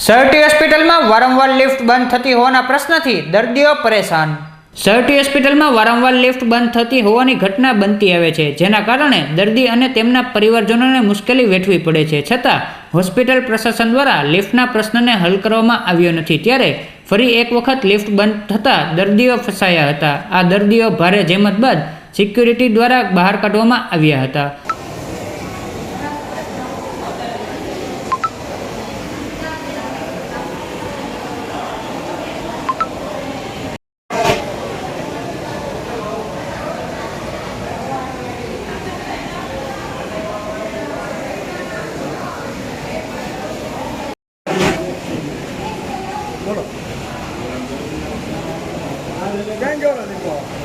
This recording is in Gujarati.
સરટી હોસ્પિટલમાં વારંવાર લિફ્ટ બંધ થતી હોવાના પ્રશ્નથી દર્દીઓ પરેશાન। સરટી હોસ્પિટલમાં વારંવાર લિફ્ટ બંધ થતી હોવાની ઘટના બનતી આવે છે, જેના કારણે દર્દી અને તેમના પરિવારજનોને મુશ્કેલી વેઠવી પડે છે। છતાં હોસ્પિટલ પ્રશાસન દ્વારા લિફ્ટના પ્રશ્નને હલ કરવામાં આવ્યો નથી, ત્યારે ફરી એક વખત લિફ્ટ બંધ થતાં દર્દીઓ ફસાયા હતા। આ દર્દીઓ ભારે જહેમત બાદ સિક્યુરિટી દ્વારા બહાર કાઢવામાં આવ્યા હતા। બોલો ક્યાં ગયો નથી